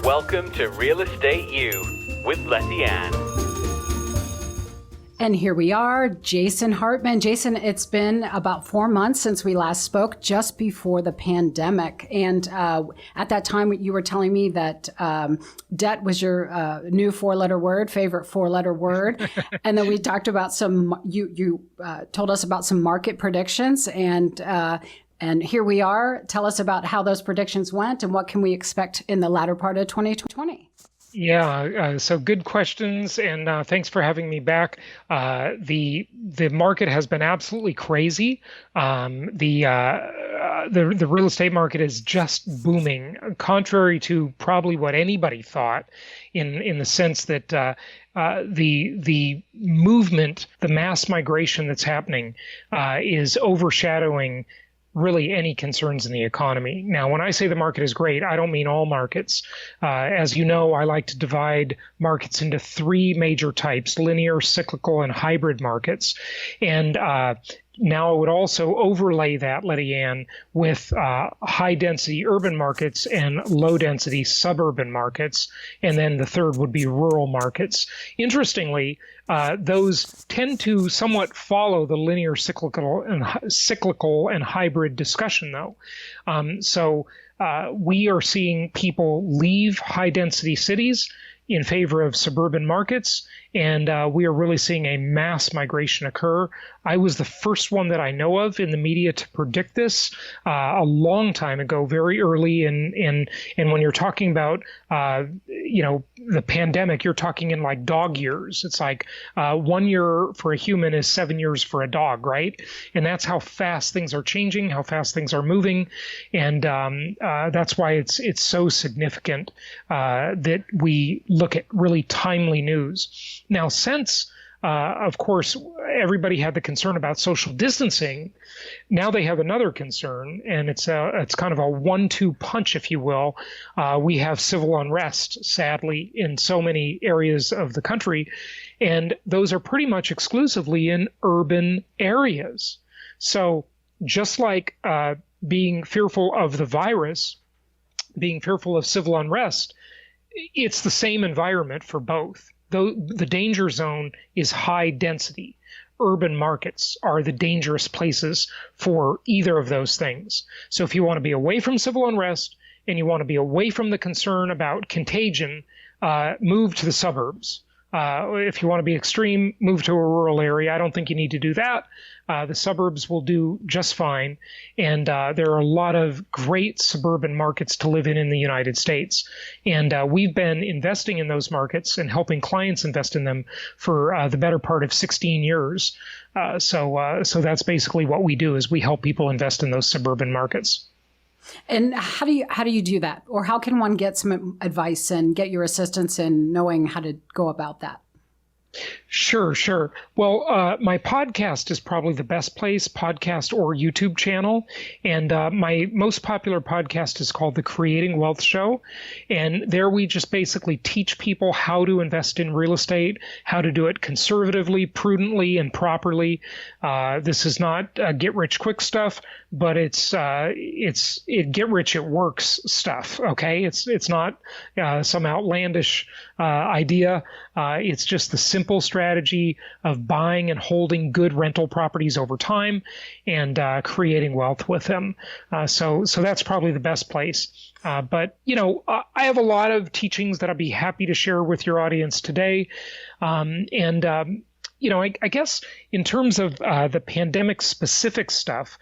Welcome to Real Estate U with Letty Ann. And here we are, Jason Hartman. Jason, it's been about 4 months since we last spoke, just before the pandemic. And at that time, you were telling me that debt was your new favorite four-letter word. And then we talked about you told us about some market predictions. And here we are. Tell us about how those predictions went and what can we expect in the latter part of 2020. Yeah, so good questions, and thanks for having me back. The market has been absolutely crazy. The real estate market is just booming, contrary to probably what anybody thought, in the sense that the movement, the mass migration that's happening, is overshadowing really any concerns in the economy. Now, when I say the market is great, I don't mean all markets. As you know, I like to divide markets into three major types: linear, cyclical, and hybrid markets. And now I would also overlay that, Letty Ann, with high-density urban markets and low-density suburban markets. And then the third would be rural markets. Interestingly, those tend to somewhat follow the linear, cyclical, and hybrid discussion, though. So we are seeing people leave high-density cities in favor of suburban markets, and we are really seeing a mass migration occur. I was the first one that I know of in the media to predict this a long time ago, very early. And when you're talking about, the pandemic, you're talking in like dog years. It's like 1 year for a human is 7 years for a dog, right? And that's how fast things are changing, how fast things are moving. And that's why it's so significant that we look at really timely news. Now, since of course, everybody had the concern about social distancing. Now they have another concern, and it's kind of a 1-2 punch, if you will. We have civil unrest, sadly, in so many areas of the country, and those are pretty much exclusively in urban areas. So just like being fearful of the virus, being fearful of civil unrest, it's the same environment for both. Though the danger zone is high density, urban markets are the dangerous places for either of those things. So if you want to be away from civil unrest and you want to be away from the concern about contagion, move to the suburbs. If you want to be extreme, move to a rural area. I don't think you need to do that. The suburbs will do just fine. And there are a lot of great suburban markets to live in the United States. And we've been investing in those markets and helping clients invest in them for the better part of 16 years. So that's basically what we do, is we help people invest in those suburban markets. And how do you do that? Or how can one get some advice and get your assistance in knowing how to go about that? Sure. Well, my podcast is probably the best place, podcast or YouTube channel. And my most popular podcast is called The Creating Wealth Show. And there we just basically teach people how to invest in real estate, how to do it conservatively, prudently, and properly. This is not get rich quick stuff, but it's get rich it works stuff. Okay, it's not some outlandish idea. It's just the simple strategy of buying and holding good rental properties over time and creating wealth with them. So that's probably the best place. But I have a lot of teachings that I'd be happy to share with your audience today. I guess in terms of the pandemic specific stuff,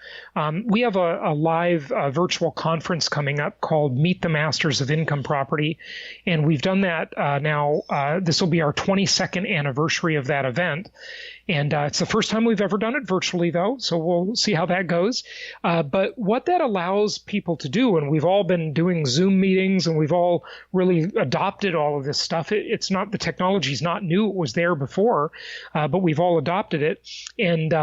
we have a live virtual conference coming up called Meet the Masters of Income Property. And we've done that now. This will be our 22nd anniversary of that event. And it's the first time we've ever done it virtually, though, so we'll see how that goes. But what that allows people to do, and we've all been doing Zoom meetings, and we've all really adopted all of this stuff. It's not, the technology's not new; it was there before, but we've all adopted it, and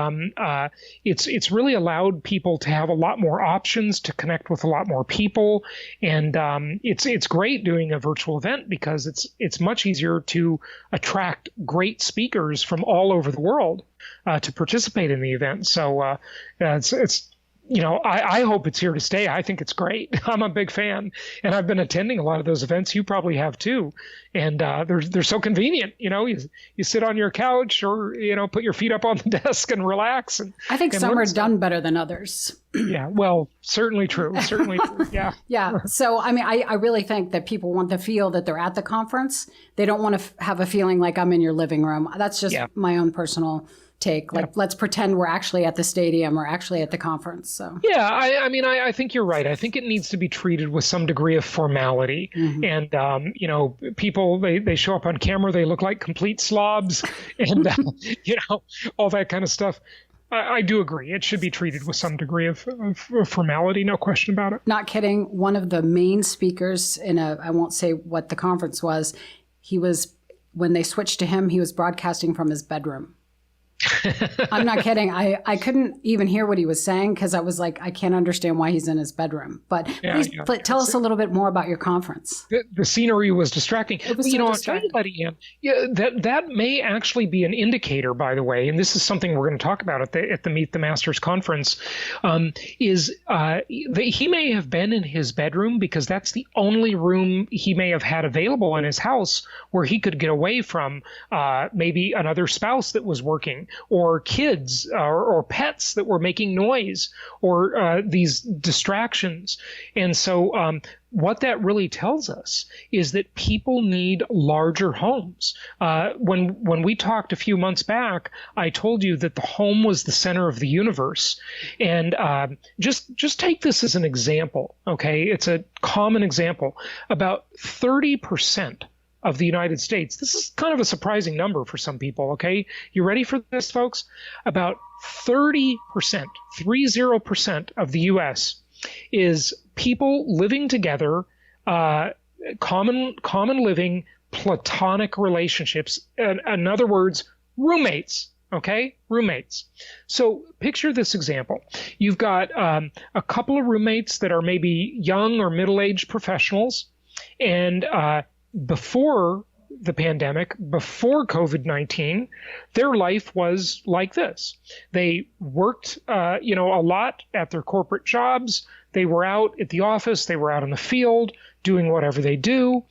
it's really allowed people to have a lot more options, to connect with a lot more people, and it's great doing a virtual event because it's much easier to attract great speakers from all over the world to participate in the event. So it's I hope it's here to stay. I think it's great. I'm a big fan, and I've been attending a lot of those events. You probably have too, and they're so convenient. You sit on your couch or put your feet up on the desk and relax. And I think some are done better than others. Yeah, well, certainly true. Certainly true. Yeah. Yeah. So, I mean, I really think that people want to feel that they're at the conference. They don't want to have a feeling like I'm in your living room. That's just my own personal take. Like, let's pretend we're actually at the stadium or actually at the conference. So yeah, I think you're right. I think it needs to be treated with some degree of formality. And people they show up on camera, they look like complete slobs, and all that kind of stuff. I do agree. It should be treated with some degree of formality, no question about it. Not kidding. One of the main speakers I won't say what the conference was, when they switched to him, he was broadcasting from his bedroom. I'm not kidding. I couldn't even hear what he was saying because I was like, I can't understand why he's in his bedroom. But please tell us a little bit more about your conference. The scenery was distracting. It was so distracting. I'll tell you, Letty Ann, that may actually be an indicator, by the way, and this is something we're going to talk about at the Meet the Masters conference, he may have been in his bedroom because that's the only room he may have had available in his house where he could get away from maybe another spouse that was working, or kids or pets that were making noise, or these distractions. And so what that really tells us is that people need larger homes. When we talked a few months back, I told you that the home was the center of the universe. And just take this as an example, okay? It's a common example. About 30% of the United States. This is kind of a surprising number for some people, okay? You ready for this, folks? About 30%, 30% of the U.S. is people living together, common living, platonic relationships. In other words, roommates, okay? Roommates. So picture this example. You've got a couple of roommates that are maybe young or middle-aged professionals, and before the pandemic, before COVID-19, their life was like this. They worked, a lot at their corporate jobs. They were out at the office. They were out in the field doing whatever they do.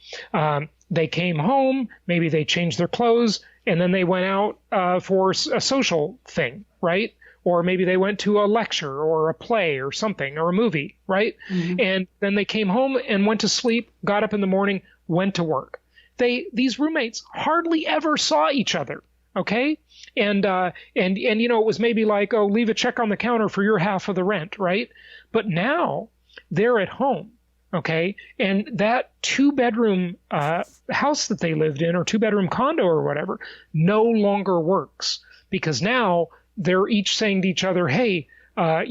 They came home. Maybe they changed their clothes, and then they went out for a social thing, right? Or maybe they went to a lecture or a play or something, or a movie, right? And then they came home and went to sleep, got up in the morning, went to work. These roommates hardly ever saw each other, okay? And it was maybe like, oh, leave a check on the counter for your half of the rent, right? But now they're at home, okay? And that 2-bedroom house that they lived in, or 2-bedroom condo or whatever, no longer works, because now they're each saying to each other, hey, I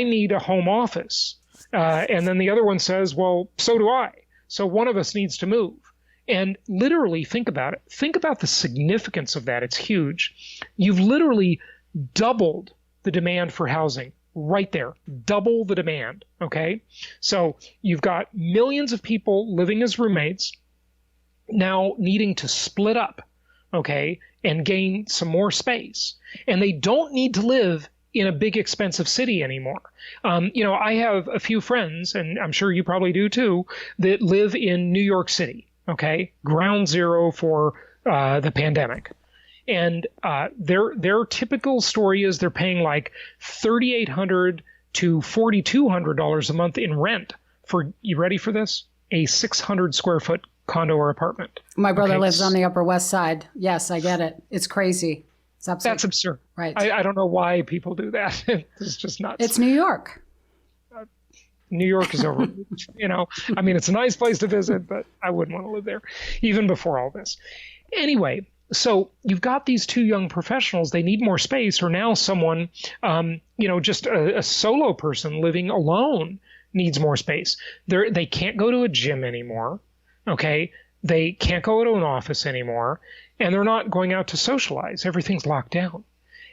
need a home office. And then the other one says, well, so do I. So one of us needs to move. And literally, think about it. Think about the significance of that. It's huge. You've literally doubled the demand for housing right there. Double the demand, okay? So you've got millions of people living as roommates now needing to split up, okay, and gain some more space. And they don't need to live in a big, expensive city anymore. I have a few friends, and I'm sure you probably do too, that live in New York City, okay? Ground zero for the pandemic. And their typical story is they're paying like $3,800 to $4,200 a month in rent for, you ready for this? A 600 square foot condo or apartment. My brother lives on the Upper West Side. Yes, I get it. It's crazy. That's absurd. Right. I don't know why people do that. It's just nuts. It's New York. New York is over. It's a nice place to visit, but I wouldn't want to live there, even before all this. Anyway, so you've got these two young professionals. They need more space, or now someone, just a solo person living alone needs more space. They can't go to a gym anymore. Okay. They can't go to an office anymore, and they're not going out to socialize. Everything's locked down.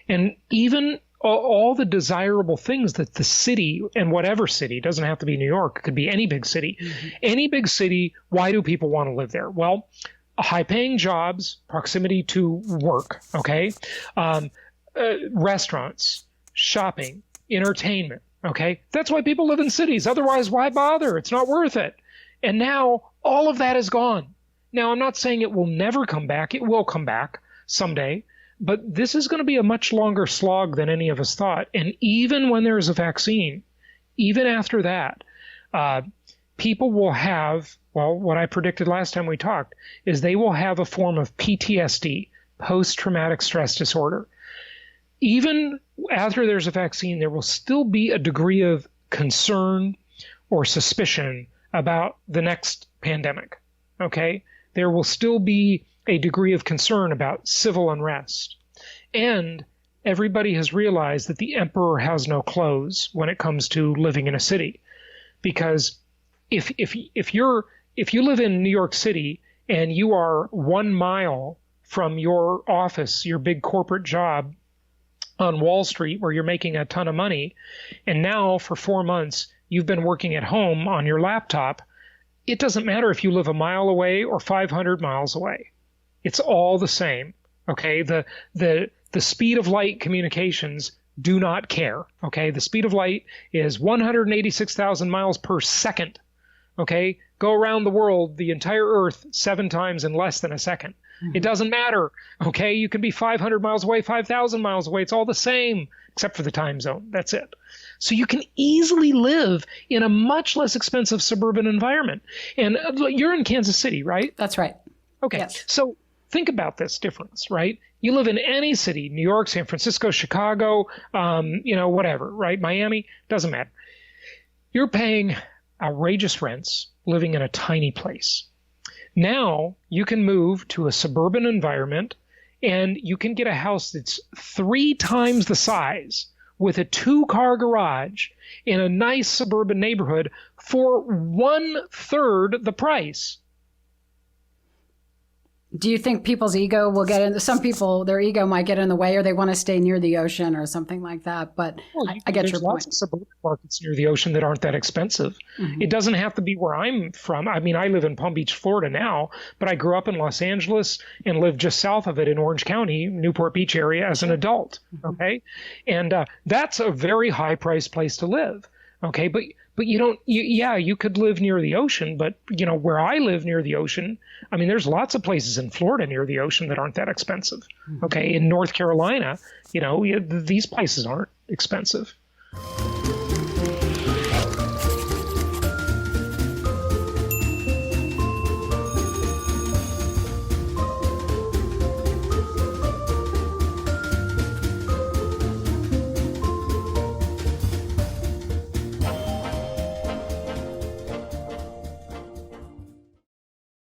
And even all the desirable things that the city, and whatever city, doesn't have to be New York, it could be any big city. Any big city, why do people want to live there? Well, high-paying jobs, proximity to work, okay? Restaurants, shopping, entertainment, Okay, that's why people live in cities. Otherwise, why bother? It's not worth it. And now all of that is gone. Now, I'm not saying it will never come back. It will come back someday. But this is going to be a much longer slog than any of us thought. And even when there is a vaccine, even after that, people will have, well, what I predicted last time we talked, is they will have a form of PTSD, post-traumatic stress disorder. Even after there's a vaccine, there will still be a degree of concern or suspicion about the next pandemic. Okay? There will still be a degree of concern about civil unrest. And everybody has realized that the emperor has no clothes when it comes to living in a city. Because if you live in New York City and you are 1 mile from your office, your big corporate job on Wall Street where you're making a ton of money, and now for 4 months you've been working at home on your laptop, it doesn't matter if you live a mile away or 500 miles away. It's all the same. Okay, the speed of light communications do not care. Okay, the speed of light is 186,000 miles per second. Okay, go around the world, the entire Earth, 7 times in less than a second. It doesn't matter. Okay, you can be 500 miles away, 5,000 miles away. It's all the same, except for the time zone. That's it. So you can easily live in a much less expensive suburban environment. And you're in Kansas City, right? That's right. Okay, Yes. So think about this difference, right? You live in any city, New York, San Francisco, Chicago, whatever, right? Miami, doesn't matter. You're paying outrageous rents living in a tiny place. Now you can move to a suburban environment and you can get a house that's 3 times the size with a 2-car garage in a nice suburban neighborhood for 1/3 the price. Do you think people's ego will get in? Some people, their ego might get in the way, or they want to stay near the ocean or something like that. But I get your point. There's lots of suburban markets near the ocean that aren't that expensive. Mm-hmm. It doesn't have to be where I'm from. I mean, I live in Palm Beach, Florida now, but I grew up in Los Angeles and lived just south of it in Orange County, Newport Beach area as an adult. Okay, and that's a very high-priced place to live. Okay, but you could live near the ocean, but where I live near the ocean, I mean, there's lots of places in Florida near the ocean that aren't that expensive. Okay, in North Carolina, these places aren't expensive.